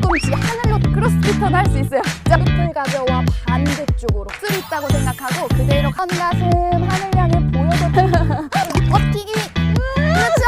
뒤꿈치 하늘로 크로스핏턴 할 수 있어요. 자, 무릎을 가져와 반대쪽으로 수 있다고 생각하고 그대로 한 가슴 하늘 향해 보여줘. 버티기. 그렇죠.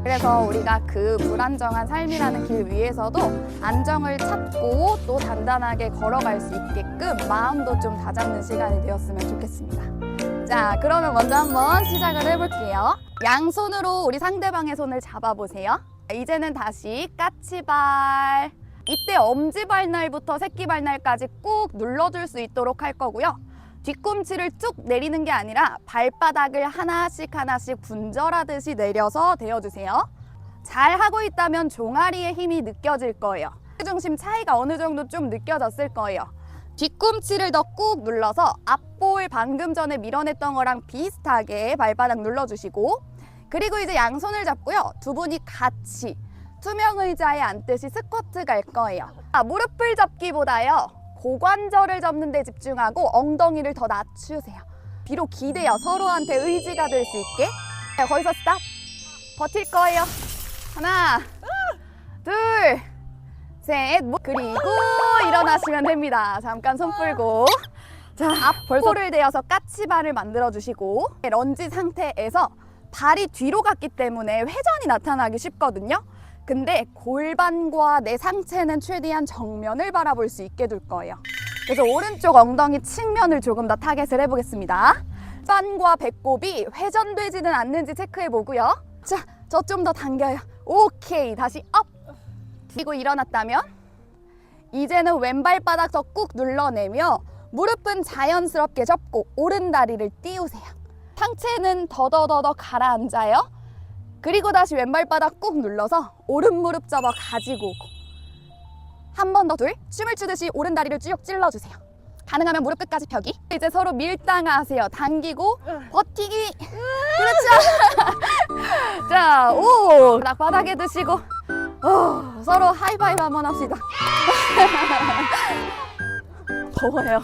그래서 우리가 그 불안정한 삶이라는 길 위에서도 안정을 찾고 또 단단하게 걸어갈 수 있게끔 마음도 좀 다잡는 시간이 되었으면 좋겠습니다. 자, 그러면 먼저 한번 시작을 해볼게요. 양손으로 우리 상대방의 손을 잡아보세요. 이제는 다시 까치발. 이때 엄지발날부터 새끼발날까지 꾹 눌러줄 수 있도록 할 거고요. 뒤꿈치를 쭉 내리는 게 아니라 발바닥을 하나씩 하나씩 분절하듯이 내려서 대어주세요. 잘 하고 있다면 종아리의 힘이 느껴질 거예요. 중심 차이가 어느 정도 좀 느껴졌을 거예요. 뒤꿈치를 더 꾹 눌러서 앞볼 방금 전에 밀어냈던 거랑 비슷하게 발바닥 눌러주시고, 그리고 이제 양손을 잡고요. 두 분이 같이 투명 의자에 앉듯이 스쿼트 갈 거예요. 무릎을 잡기보다요, 고관절을 잡는 데 집중하고 엉덩이를 더 낮추세요. 비록 기대요. 서로한테 의지가 될 수 있게. 자, 거기서 스탑. 버틸 거예요. 하나, 둘, 셋. 그리고 일어나시면 됩니다. 잠깐 손 풀고. 자, 앞볼을 대어서 까치발을 만들어 주시고, 런지 상태에서 발이 뒤로 갔기 때문에 회전이 나타나기 쉽거든요. 근데 골반과 내 상체는 최대한 정면을 바라볼 수 있게 둘 거예요. 그래서 오른쪽 엉덩이 측면을 조금 더 타겟을 해보겠습니다. 빤과 배꼽이 회전되지는 않는지 체크해 보고요. 자, 저 좀 더 당겨요. 오케이, 다시 업! 그리고 일어났다면 이제는 왼발바닥 더 꾹 눌러내며 무릎은 자연스럽게 접고 오른다리를 띄우세요. 상체는 더더더더 가라앉아요. 그리고 다시 왼발바닥 꾹 눌러서 오른 무릎 접어 가지고 오고, 한 번 더 둘, 춤을 추듯이 오른 다리를 쭉 찔러주세요. 가능하면 무릎 끝까지 펴기. 이제 서로 밀당하세요. 당기고 버티기. 그렇죠. 자, 오, 바닥에 드시고 서로 하이파이브 한번 합시다. 더워요.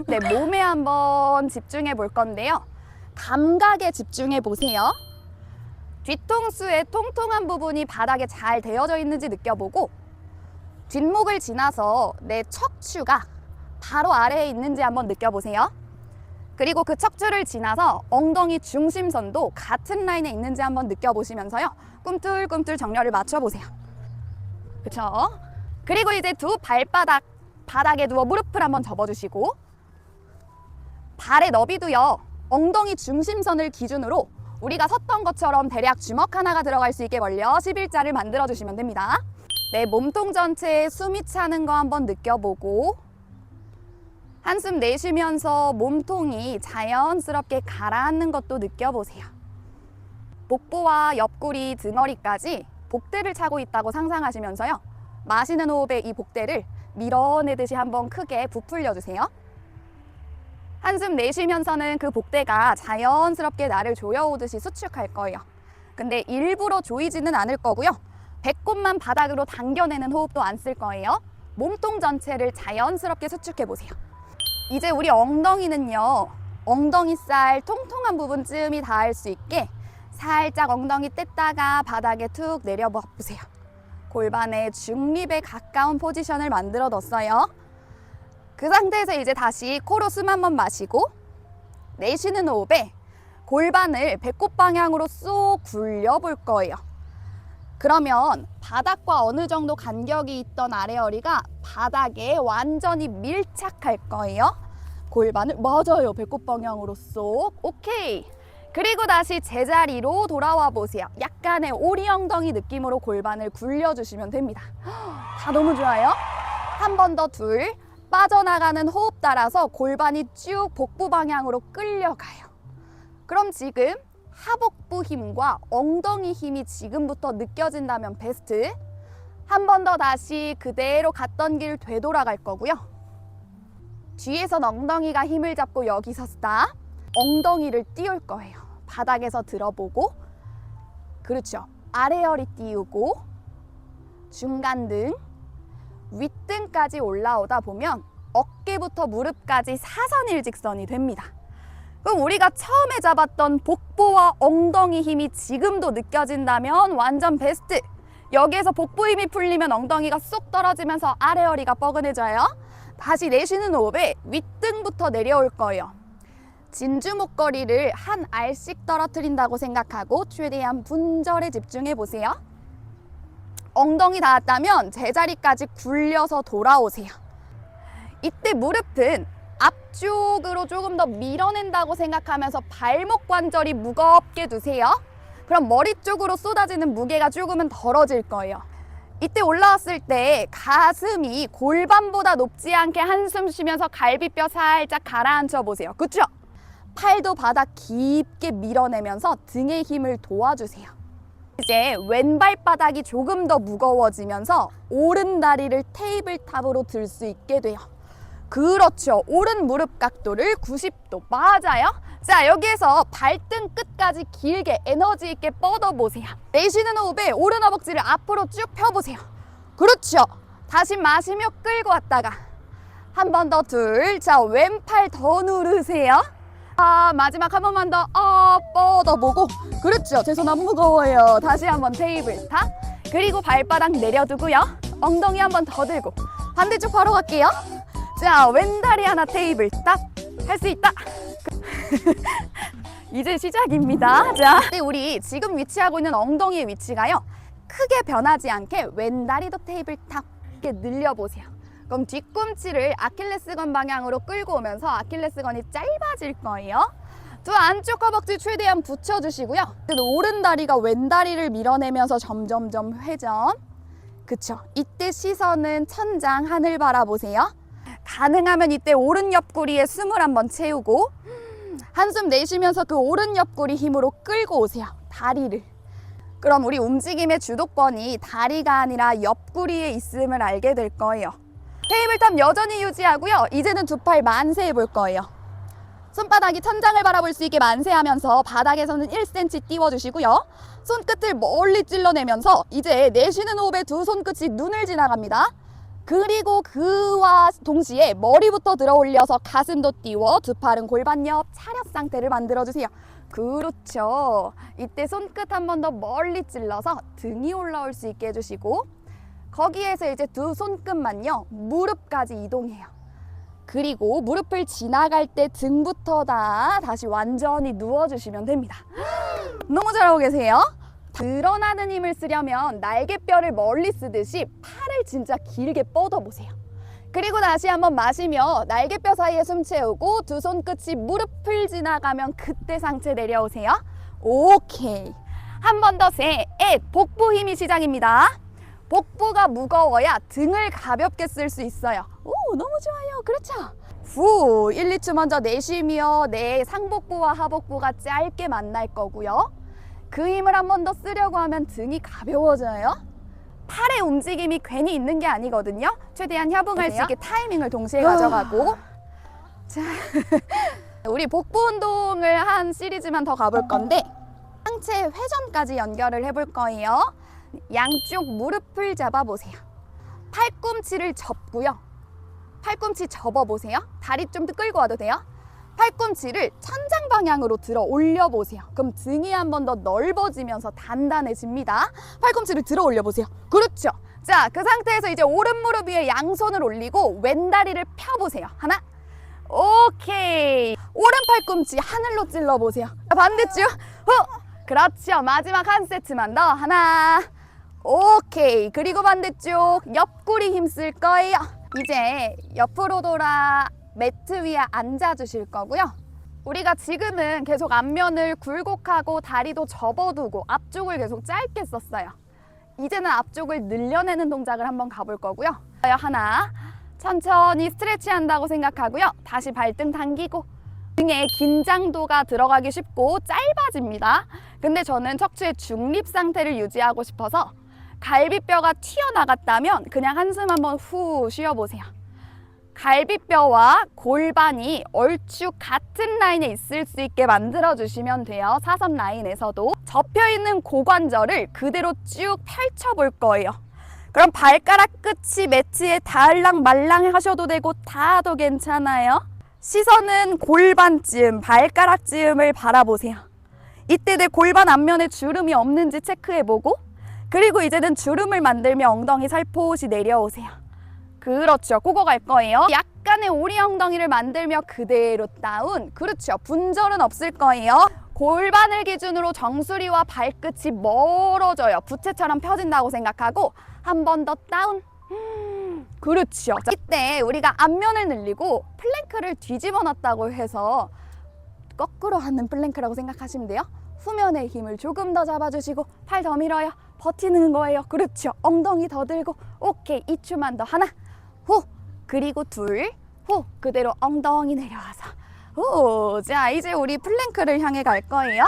네, 몸에 한번 집중해 볼 건데요. 감각에 집중해 보세요. 뒤통수의 통통한 부분이 바닥에 잘 대어져 있는지 느껴보고, 뒷목을 지나서 내 척추가 바로 아래에 있는지 한번 느껴보세요. 그리고 그 척추를 지나서 엉덩이 중심선도 같은 라인에 있는지 한번 느껴보시면서요. 꿈틀꿈틀 정렬을 맞춰보세요. 그쵸? 그리고 이제 두 발바닥 바닥에 누워 무릎을 한번 접어주시고, 발의 너비도요, 엉덩이 중심선을 기준으로 우리가 섰던 것처럼 대략 주먹 하나가 들어갈 수 있게 벌려 11자를 만들어 주시면 됩니다. 네, 몸통 전체에 숨이 차는 거 한번 느껴보고, 한숨 내쉬면서 몸통이 자연스럽게 가라앉는 것도 느껴보세요. 복부와 옆구리, 등허리까지 복대를 차고 있다고 상상하시면서요. 마시는 호흡에 이 복대를 밀어내듯이 한번 크게 부풀려 주세요. 한숨 내쉬면서는 그 복대가 자연스럽게 나를 조여오듯이 수축할 거예요. 근데 일부러 조이지는 않을 거고요. 배꼽만 바닥으로 당겨내는 호흡도 안 쓸 거예요. 몸통 전체를 자연스럽게 수축해 보세요. 이제 우리 엉덩이는요, 엉덩이살 통통한 부분쯤이 닿을 수 있게 살짝 엉덩이 뗐다가 바닥에 툭 내려봐 보세요. 골반의 중립에 가까운 포지션을 만들어 뒀어요. 그 상태에서 이제 다시 코로 숨 한번 마시고, 내쉬는 호흡에 골반을 배꼽 방향으로 쏙 굴려 볼 거예요. 그러면 바닥과 어느 정도 간격이 있던 아래 허리가 바닥에 완전히 밀착할 거예요. 골반을, 맞아요, 배꼽 방향으로 쏙. 오케이. 그리고 다시 제자리로 돌아와 보세요. 약간의 오리 엉덩이 느낌으로 골반을 굴려주시면 됩니다. 다 너무 좋아요. 한 번 더 둘. 빠져나가는 호흡 따라서 골반이 쭉 복부 방향으로 끌려가요. 그럼 지금 하복부 힘과 엉덩이 힘이 지금부터 느껴진다면 베스트. 한 번 더 다시 그대로 갔던 길 되돌아갈 거고요. 뒤에선 엉덩이가 힘을 잡고 여기서 스탑. 엉덩이를 띄울 거예요. 바닥에서 들어보고, 그렇죠. 아래 허리 띄우고, 중간 등, 윗등까지 올라오다 보면 어깨부터 무릎까지 사선 일직선이 됩니다. 그럼 우리가 처음에 잡았던 복부와 엉덩이 힘이 지금도 느껴진다면 완전 베스트. 여기에서 복부 힘이 풀리면 엉덩이가 쏙 떨어지면서 아래 허리가 뻐근해져요. 다시 내쉬는 호흡에 윗등부터 내려올 거예요. 진주 목걸이를 한 알씩 떨어뜨린다고 생각하고 최대한 분절에 집중해 보세요. 엉덩이 닿았다면 제자리까지 굴려서 돌아오세요. 이때 무릎은 앞쪽으로 조금 더 밀어낸다고 생각하면서 발목 관절이 무겁게 두세요. 그럼 머리 쪽으로 쏟아지는 무게가 조금은 덜어질 거예요. 이때 올라왔을 때 가슴이 골반보다 높지 않게 한숨 쉬면서 갈비뼈 살짝 가라앉혀 보세요. 그쵸? 팔도 바닥 깊게 밀어내면서 등의 힘을 도와주세요. 이제 왼발바닥이 조금 더 무거워지면서 오른 다리를 테이블탑으로 들 수 있게 돼요. 그렇죠. 오른 무릎 각도를 90도. 맞아요. 자, 여기에서 발등 끝까지 길게 에너지 있게 뻗어보세요. 내쉬는 호흡에 오른 허벅지를 앞으로 쭉 펴보세요. 그렇죠. 다시 마시며 끌고 왔다가 한 번 더 둘. 자, 왼팔 더 누르세요. 마지막 한 번만 더 뻗어보고. 그렇죠. 제 손 안 무거워요. 다시 한번 테이블탑. 그리고 발바닥 내려두고요. 엉덩이 한 번 더 들고 반대쪽 바로 갈게요. 자, 왼다리 하나 테이블탑. 할 수 있다. 이제 시작입니다. 자, 우리 지금 위치하고 있는 엉덩이의 위치가요, 크게 변하지 않게 왼다리도 테이블탑 이렇게 늘려보세요. 그럼 뒤꿈치를 아킬레스건 방향으로 끌고 오면서 아킬레스건이 짧아질 거예요. 두 안쪽 허벅지 최대한 붙여주시고요. 오른 다리가 왼 다리를 밀어내면서 점점점 회전. 그쵸? 이때 시선은 천장, 하늘 바라보세요. 가능하면 이때 오른 옆구리에 숨을 한번 채우고 한숨 내쉬면서 그 오른 옆구리 힘으로 끌고 오세요. 다리를. 그럼 우리 움직임의 주도권이 다리가 아니라 옆구리에 있음을 알게 될 거예요. 테이블탑 여전히 유지하고요. 이제는 두 팔 만세해 볼 거예요. 손바닥이 천장을 바라볼 수 있게 만세하면서 바닥에서는 1cm 띄워주시고요. 손끝을 멀리 찔러내면서 이제 내쉬는 호흡에 두 손끝이 눈을 지나갑니다. 그리고 그와 동시에 머리부터 들어 올려서 가슴도 띄워 두 팔은 골반 옆 차렷 상태를 만들어주세요. 그렇죠. 이때 손끝 한 번 더 멀리 찔러서 등이 올라올 수 있게 해주시고 거기에서 이제 두 손끝만요 무릎까지 이동해요. 그리고 무릎을 지나갈 때 등부터 다시 완전히 누워주시면 됩니다. 너무 잘하고 계세요. 드러나는 힘을 쓰려면 날개뼈를 멀리 쓰듯이 팔을 진짜 길게 뻗어보세요. 그리고 다시 한번 마시며 날개뼈 사이에 숨 채우고 두 손끝이 무릎을 지나가면 그때 상체 내려오세요. 오케이. 한 번 더 셋. 복부 힘이 시작입니다. 복부가 무거워야 등을 가볍게 쓸 수 있어요. 오, 너무 좋아요. 그렇죠? 후, 1, 2초 먼저 내쉬며 내 상복부와 하복부가 짧게 만날 거고요. 그 힘을 한 번 더 쓰려고 하면 등이 가벼워져요. 팔의 움직임이 괜히 있는 게 아니거든요. 최대한 협응할 수 있게 타이밍을 동시에 가져가고. 자, 우리 복부 운동을 한 시리즈만 더 가볼 건데 상체 회전까지 연결을 해볼 거예요. 양쪽 무릎을 잡아보세요. 팔꿈치를 접고요. 팔꿈치 접어보세요. 다리 좀 더 끌고 와도 돼요. 팔꿈치를 천장 방향으로 들어 올려보세요. 그럼 등이 한 번 더 넓어지면서 단단해집니다. 팔꿈치를 들어 올려보세요. 그렇죠. 자, 그 상태에서 이제 오른 무릎 위에 양손을 올리고 왼 다리를 펴보세요. 하나, 오케이. 오른 팔꿈치 하늘로 찔러보세요. 반대쪽, 그렇죠. 마지막 한 세트만 더. 하나, 오케이. 그리고 반대쪽 옆구리 힘쓸 거예요. 이제 옆으로 돌아 매트 위에 앉아주실 거고요. 우리가 지금은 계속 앞면을 굴곡하고 다리도 접어두고 앞쪽을 계속 짧게 썼어요. 이제는 앞쪽을 늘려내는 동작을 한번 가볼 거고요. 하나, 천천히 스트레치 한다고 생각하고요. 다시 발등 당기고 등에 긴장도가 들어가기 쉽고 짧아집니다. 근데 저는 척추의 중립 상태를 유지하고 싶어서 갈비뼈가 튀어나갔다면 그냥 한숨 한번 후 쉬어보세요. 갈비뼈와 골반이 얼추 같은 라인에 있을 수 있게 만들어주시면 돼요. 사선 라인에서도 접혀있는 고관절을 그대로 쭉 펼쳐볼 거예요. 그럼 발가락 끝이 매트에 닿을랑 말랑 하셔도 되고 닿아도 괜찮아요. 시선은 골반쯤, 발가락쯤을 바라보세요. 이때 내 골반 앞면에 주름이 없는지 체크해보고, 그리고 이제는 주름을 만들며 엉덩이 살포시 내려오세요. 그렇죠. 그거 갈 거예요. 약간의 오리 엉덩이를 만들며 그대로 다운. 그렇죠. 분절은 없을 거예요. 골반을 기준으로 정수리와 발끝이 멀어져요. 부채처럼 펴진다고 생각하고 한 번 더 다운. 그렇죠. 이때 우리가 앞면을 늘리고 플랭크를 뒤집어 놨다고 해서 거꾸로 하는 플랭크라고 생각하시면 돼요. 후면의 힘을 조금 더 잡아주시고 팔 더 밀어요. 버티는 거예요. 그렇죠. 엉덩이 더 들고 오케이. 2초만 더. 하나, 후, 그리고 둘, 후, 그대로 엉덩이 내려와서 후. 자, 이제 우리 플랭크를 향해 갈 거예요.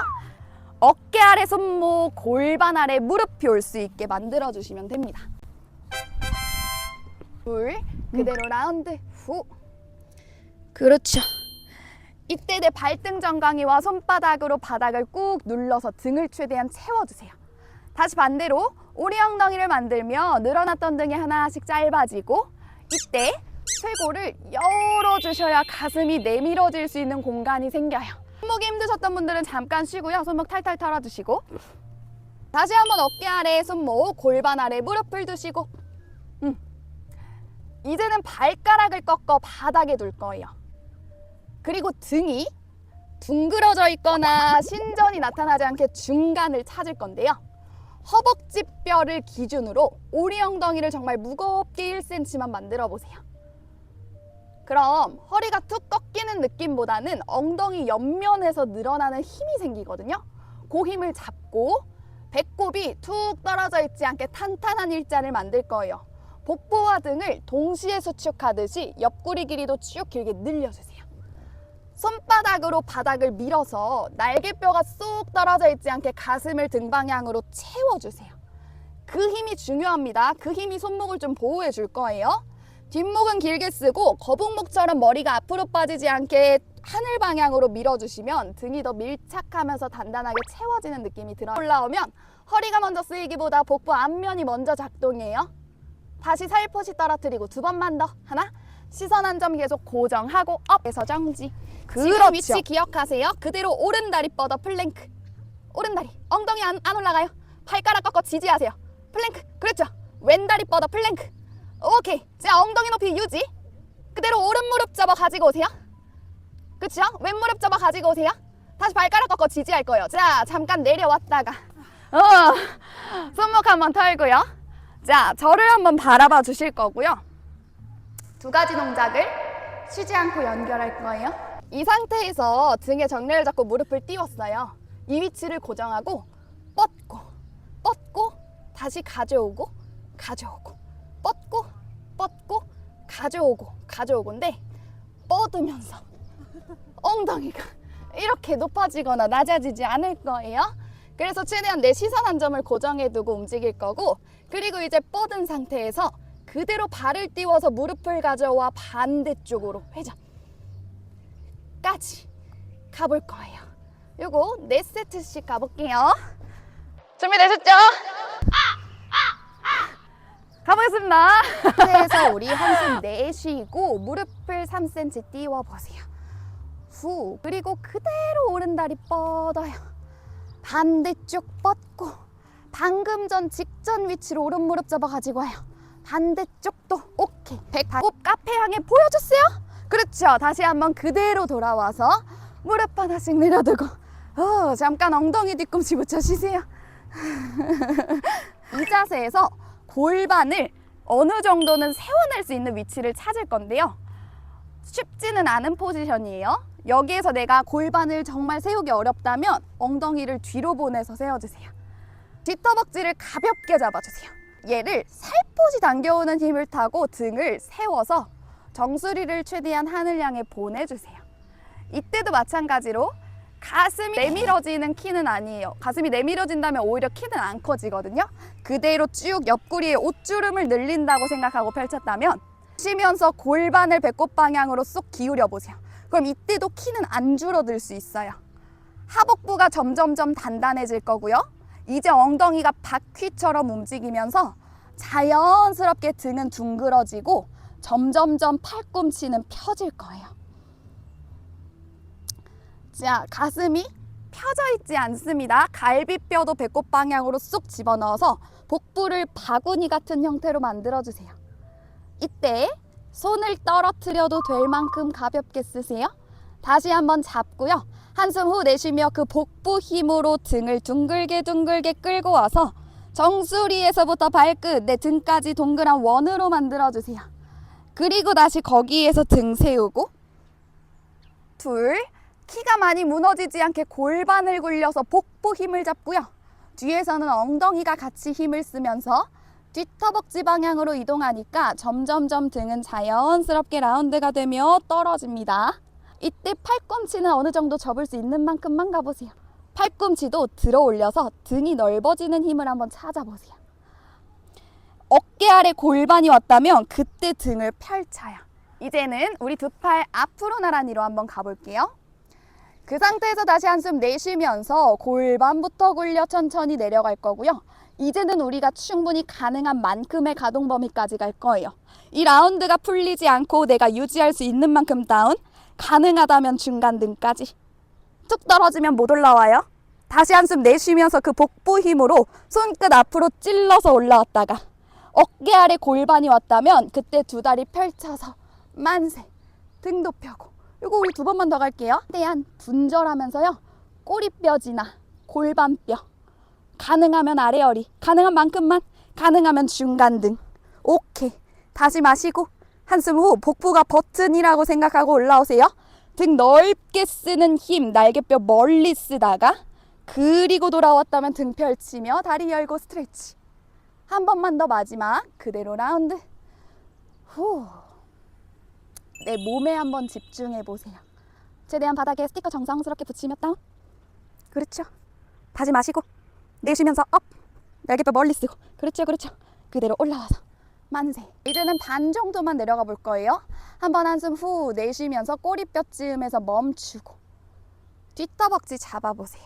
어깨 아래 손목, 골반 아래 무릎이 올 수 있게 만들어 주시면 됩니다. 둘, 그대로 라운드, 후. 그렇죠. 이때 내 발등 정강이와 손바닥으로 바닥을 꾹 눌러서 등을 최대한 채워주세요. 다시 반대로 오리 엉덩이를 만들며 늘어났던 등이 하나씩 짧아지고, 이때 쇄골을 열어주셔야 가슴이 내밀어질 수 있는 공간이 생겨요. 손목이 힘드셨던 분들은 잠깐 쉬고요. 손목 탈탈 털어주시고, 다시 한번 어깨 아래 손목, 골반 아래 무릎을 두시고, 이제는 발가락을 꺾어 바닥에 둘 거예요. 그리고 등이 둥그러져 있거나 신전이 나타나지 않게 중간을 찾을 건데요. 허벅지 뼈를 기준으로 오리 엉덩이를 정말 무겁게 1cm만 만들어 보세요. 그럼 허리가 툭 꺾이는 느낌보다는 엉덩이 옆면에서 늘어나는 힘이 생기거든요. 그 힘을 잡고 배꼽이 툭 떨어져 있지 않게 탄탄한 일자를 만들 거예요. 복부와 등을 동시에 수축하듯이 옆구리 길이도 쭉 길게 늘려주세요. 손바닥으로 바닥을 밀어서 날개뼈가 쏙 떨어져 있지 않게 가슴을 등 방향으로 채워주세요. 그 힘이 중요합니다. 그 힘이 손목을 좀 보호해 줄 거예요. 뒷목은 길게 쓰고 거북목처럼 머리가 앞으로 빠지지 않게 하늘 방향으로 밀어주시면 등이 더 밀착하면서 단단하게 채워지는 느낌이 들어요. 올라오면 허리가 먼저 쓰이기보다 복부 앞면이 먼저 작동해요. 다시 살포시 떨어뜨리고 두 번만 더. 하나, 시선 한 점 계속 고정하고 업에서 정지. 그렇죠. 위치 기억하세요. 그대로 오른다리 뻗어 플랭크. 오른다리, 엉덩이 안 올라가요. 발가락 꺾어 지지하세요. 플랭크. 그렇죠. 왼다리 뻗어 플랭크. 오케이. 자, 엉덩이 높이 유지. 그대로 오른 무릎 접어 가지고 오세요. 그렇죠. 왼 무릎 접어 가지고 오세요. 다시 발가락 꺾어 지지할 거예요. 자, 잠깐 내려왔다가 손목 한번 털고요. 자, 저를 한번 바라봐 주실 거고요. 두 가지 동작을 쉬지 않고 연결할 거예요. 이 상태에서 등의 정렬을 잡고 무릎을 띄웠어요. 이 위치를 고정하고 뻗고 다시 가져오고 뻗고 가져오고인데, 뻗으면서 엉덩이가 이렇게 높아지거나 낮아지지 않을 거예요. 그래서 최대한 내 시선 한 점을 고정해 두고 움직일 거고, 그리고 이제 뻗은 상태에서 그대로 발을 띄워서 무릎을 가져와 반대쪽으로 회전까지 가볼 거예요. 요거 4세트씩 가볼게요. 준비되셨죠? 가보겠습니다. 그래서 우리 한숨 내쉬고 무릎을 3cm 띄워보세요. 후, 그리고 그대로 오른다리 뻗어요. 반대쪽 뻗고 방금 전 직전 위치로 오른 무릎 접어 가지고 와요. 반대쪽도 오케이. 배꼽 카페 향해 보여줬어요? 그렇죠. 다시 한번 그대로 돌아와서 무릎 하나씩 내려두고 잠깐 엉덩이 뒤꿈치 붙여 쉬세요. 이 자세에서 골반을 어느 정도는 세워낼 수 있는 위치를 찾을 건데요. 쉽지는 않은 포지션이에요. 여기에서 내가 골반을 정말 세우기 어렵다면 엉덩이를 뒤로 보내서 세워주세요. 뒷허벅지를 가볍게 잡아주세요. 얘를 살포시 당겨오는 힘을 타고 등을 세워서 정수리를 최대한 하늘 향해 보내주세요. 이때도 마찬가지로 가슴이 내밀어지는 키는 아니에요. 가슴이 내밀어진다면 오히려 키는 안 커지거든요. 그대로 쭉 옆구리에 옷주름을 늘린다고 생각하고 펼쳤다면, 쉬면서 골반을 배꼽 방향으로 쏙 기울여 보세요. 그럼 이때도 키는 안 줄어들 수 있어요. 하복부가 점점점 단단해질 거고요. 이제 엉덩이가 바퀴처럼 움직이면서 자연스럽게 등은 둥그러지고 점점점 팔꿈치는 펴질 거예요. 자, 가슴이 펴져 있지 않습니다. 갈비뼈도 배꼽 방향으로 쑥 집어넣어서 복부를 바구니 같은 형태로 만들어주세요. 이때 손을 떨어뜨려도 될 만큼 가볍게 쓰세요. 다시 한번 잡고요. 한숨 후 내쉬며 그 복부 힘으로 등을 둥글게 끌고 와서 정수리에서부터 발끝, 내 등까지 동그란 원으로 만들어주세요. 그리고 다시 거기에서 등 세우고 둘, 키가 많이 무너지지 않게 골반을 굴려서 복부 힘을 잡고요. 뒤에서는 엉덩이가 같이 힘을 쓰면서 뒷허벅지 방향으로 이동하니까 점점점 등은 자연스럽게 라운드가 되며 떨어집니다. 이때 팔꿈치는 어느 정도 접을 수 있는 만큼만 가보세요. 팔꿈치도 들어 올려서 등이 넓어지는 힘을 한번 찾아보세요. 어깨 아래 골반이 왔다면 그때 등을 펼쳐요. 이제는 우리 두 팔 앞으로 나란히로 한번 가볼게요. 그 상태에서 다시 한숨 내쉬면서 골반부터 굴려 천천히 내려갈 거고요. 이제는 우리가 충분히 가능한 만큼의 가동 범위까지 갈 거예요. 이 라운드가 풀리지 않고 내가 유지할 수 있는 만큼 다운, 가능하다면 중간 등까지. 툭 떨어지면 못 올라와요. 다시 한숨 내쉬면서 그 복부 힘으로 손끝 앞으로 찔러서 올라왔다가 어깨 아래 골반이 왔다면 그때 두 다리 펼쳐서 만세, 등도 펴고. 이거 우리 두 번만 더 갈게요. 최대한 분절하면서요. 꼬리뼈지나 골반뼈, 가능하면 아래 허리, 가능한 만큼만, 가능하면 중간 등. 오케이. 다시 마시고 한숨 후 복부가 버튼이라고 생각하고 올라오세요. 등 넓게 쓰는 힘, 날개뼈 멀리 쓰다가 그리고 돌아왔다면 등 펼치며 다리 열고 스트레치. 한 번만 더 마지막. 그대로 라운드. 후. 내 몸에 한번 집중해 보세요. 최대한 바닥에 스티커 정성스럽게 붙이며 다운. 그렇죠. 다시 마시고 내쉬면서 업. 날개뼈 멀리 쓰고. 그렇죠. 그대로 올라와서 만세. 이제는 반 정도만 내려가 볼 거예요. 한번 한숨 후 내쉬면서 꼬리뼈쯤에서 멈추고 뒷허벅지 잡아보세요.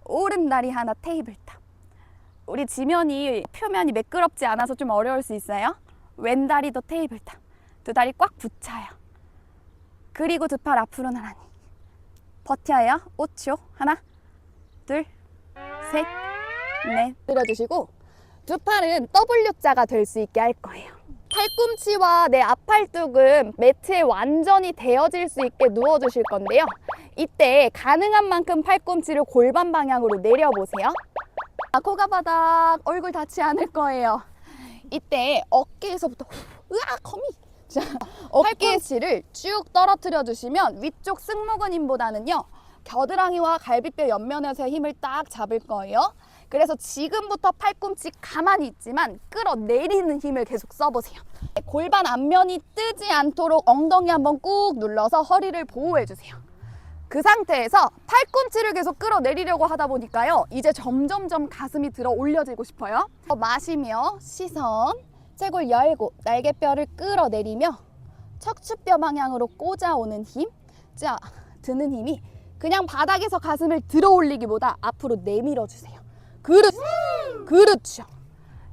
오른다리 하나 테이블탑. 우리 지면이 표면이 매끄럽지 않아서 좀 어려울 수 있어요. 왼다리도 테이블탑. 두 다리 꽉 붙여요. 그리고 두 팔 앞으로 나란히. 버텨요. 5초. 하나, 둘, 셋, 넷. 들어주시고 두 팔은 W자가 될 수 있게 할 거예요. 팔꿈치와 내 앞팔뚝은 매트에 완전히 대어질 수 있게 누워주실 건데요. 이때 가능한 만큼 팔꿈치를 골반 방향으로 내려보세요. 코가 바닥, 얼굴 닿지 않을 거예요. 이때 어깨에서부터 으아 거미. 자, 팔꿈치를 쭉 떨어뜨려 주시면 위쪽 승모근 힘보다는요. 겨드랑이와 갈비뼈 옆면에서 힘을 딱 잡을 거예요. 그래서 지금부터 팔꿈치 가만히 있지만 끌어내리는 힘을 계속 써보세요. 골반 앞면이 뜨지 않도록 엉덩이 한번 꾹 눌러서 허리를 보호해 주세요. 그 상태에서 팔꿈치를 계속 끌어내리려고 하다 보니까요. 이제 점점점 가슴이 들어 올려지고 싶어요. 마시며 시선, 쇄골 열고 날개뼈를 끌어내리며 척추뼈 방향으로 꽂아오는 힘. 자, 드는 힘이 그냥 바닥에서 가슴을 들어 올리기보다 앞으로 내밀어 주세요. 그렇죠.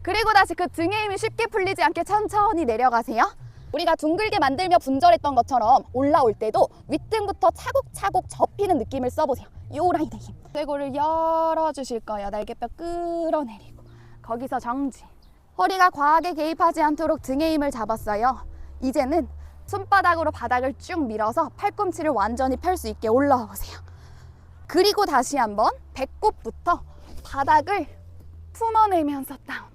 그리고 다시 그 등의 힘이 쉽게 풀리지 않게 천천히 내려가세요. 우리가 둥글게 만들며 분절했던 것처럼 올라올 때도 윗등부터 차곡차곡 접히는 느낌을 써보세요. 요 라인의 힘. 쇄골을 열어주실 거예요. 날개뼈 끌어내리고 거기서 정지. 허리가 과하게 개입하지 않도록 등의 힘을 잡았어요. 이제는 손바닥으로 바닥을 쭉 밀어서 팔꿈치를 완전히 펼 수 있게 올라와 보세요. 그리고 다시 한번 배꼽부터 바닥을 품어내면서 다운.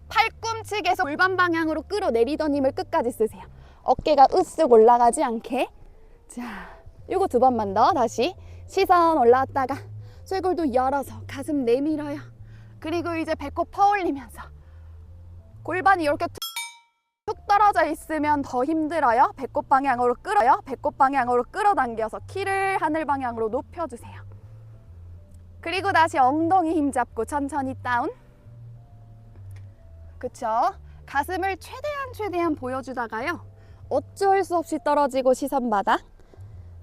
팔꿈치 계속 골반 방향으로 끌어내리던 힘을 끝까지 쓰세요. 어깨가 으쓱 올라가지 않게. 자, 요거 두 번만 더. 다시 시선 올라왔다가 쇄골도 열어서 가슴 내밀어요. 그리고 이제 배꼽 퍼올리면서 골반이 이렇게 툭 떨어져 있으면 더 힘들어요. 배꼽 방향으로 끌어요. 배꼽 방향으로 끌어당겨서 키를 하늘 방향으로 높여주세요. 그리고 다시 엉덩이 힘 잡고 천천히 다운. 그쵸? 가슴을 최대한 보여주다가요. 어쩔 수 없이 떨어지고 시선 바닥.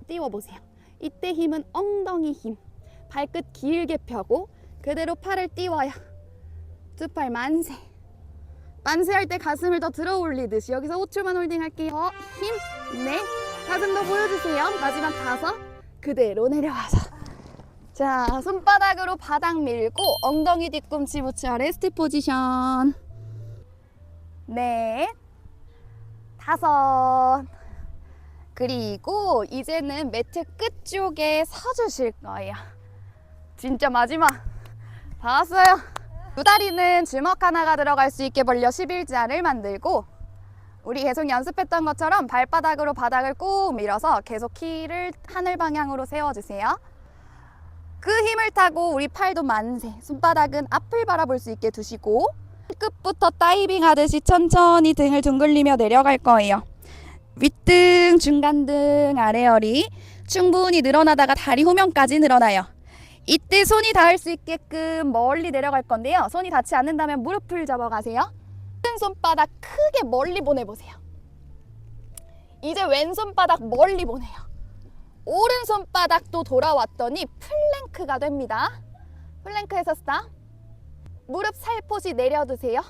띄워보세요. 이때 힘은 엉덩이 힘. 발끝 길게 펴고 그대로 팔을 띄워요. 두 팔 만세. 만세할 때 가슴을 더 들어 올리듯이 여기서 5초만 홀딩 할게요. 힘, 네, 가슴 더 보여주세요. 마지막 5, 그대로 내려와서. 자, 손바닥으로 바닥 밀고 엉덩이 뒤꿈치 붙여 레스트 포지션. 네, 5. 그리고 이제는 매트 끝쪽에 서주실 거예요. 진짜 마지막. 다 왔어요. 두 다리는 주먹 하나가 들어갈 수 있게 벌려 11자를 만들고, 우리 계속 연습했던 것처럼 발바닥으로 바닥을 꾹 밀어서 계속 키를 하늘 방향으로 세워주세요. 그 힘을 타고 우리 팔도 만세, 손바닥은 앞을 바라볼 수 있게 두시고 끝부터 다이빙 하듯이 천천히 등을 둥글리며 내려갈 거예요. 윗등, 중간등, 아래허리 충분히 늘어나다가 다리 후면까지 늘어나요. 이때 손이 닿을 수 있게끔 멀리 내려갈 건데요. 손이 닿지 않는다면 무릎을 잡아가세요. 오른손바닥 크게 멀리 보내보세요. 이제 왼손바닥 멀리 보내요. 오른손바닥도 돌아왔더니 플랭크가 됩니다. 플랭크에서 스탑. 무릎 살포시 내려두세요.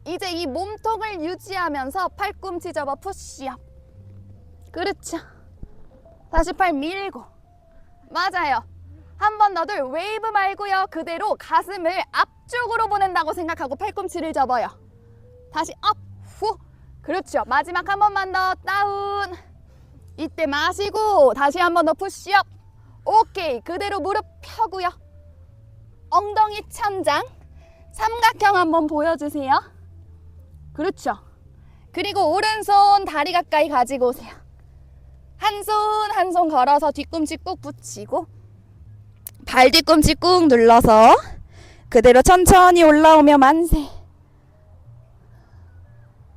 이제 이 몸통을 유지하면서 팔꿈치 접어 푸시업. 그렇죠. 다시 팔 밀고. 맞아요. 한 번 더 둘. 웨이브 말고요. 그대로 가슴을 앞쪽으로 보낸다고 생각하고 팔꿈치를 접어요. 다시 업, 후. 그렇죠. 마지막 한 번만 더 다운. 이때 마시고 다시 한 번 더 푸시업. 오케이. 그대로 무릎 펴고요. 엉덩이 천장. 삼각형 한번 보여주세요. 그렇죠. 그리고 오른손 다리 가까이 가지고 오세요. 한 손 걸어서 뒤꿈치 꾹 붙이고 발 뒤꿈치 꾹 눌러서 그대로 천천히 올라오며 만세.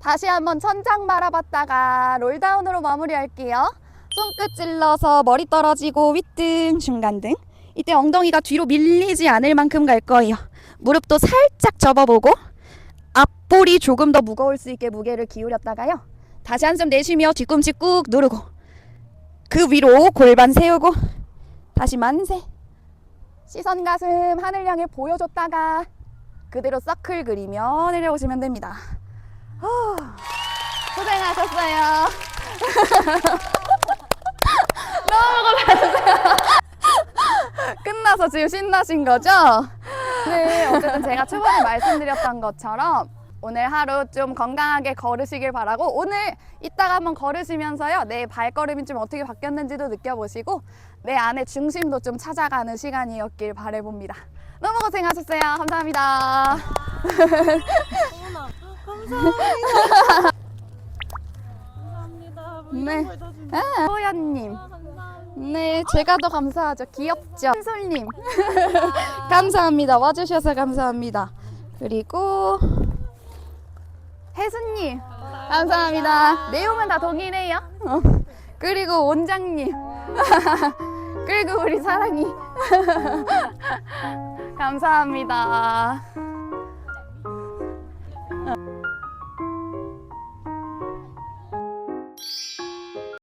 다시 한번 천장 바라봤다가 롤다운으로 마무리할게요. 손끝 찔러서 머리 떨어지고 윗등, 중간등. 이때 엉덩이가 뒤로 밀리지 않을 만큼 갈 거예요. 무릎도 살짝 접어보고 앞볼이 조금 더 무거울 수 있게 무게를 기울였다가요. 다시 한숨 내쉬며 뒤꿈치 꾹 누르고 그 위로 골반 세우고 다시 만세. 시선 가슴 하늘 향해 보여줬다가 그대로 서클 그리며 내려오시면 됩니다. 고생하셨어요. 너무 고생하셨어요. 끝나서 지금 신나신 거죠? 네, 어쨌든 제가 초반에 말씀드렸던 것처럼 오늘 하루 좀 건강하게 걸으시길 바라고, 오늘 이따가 한번 걸으시면서요, 내 발걸음이 좀 어떻게 바뀌었는지도 느껴보시고 내 안의 중심도 좀 찾아가는 시간이었길 바라봅니다. 너무 고생하셨어요. 감사합니다. 어머나, 감사합니다. 감사합니다. 네. 소연님. 감사합니다. 네, 제가 더 감사하죠. 귀엽죠? 한솔님. 감사합니다. 와주셔서 감사합니다. 그리고 혜수님. 감사합니다. 내용은 다 동일해요. 그리고 원장님. 그리고 우리 사랑이. 감사합니다.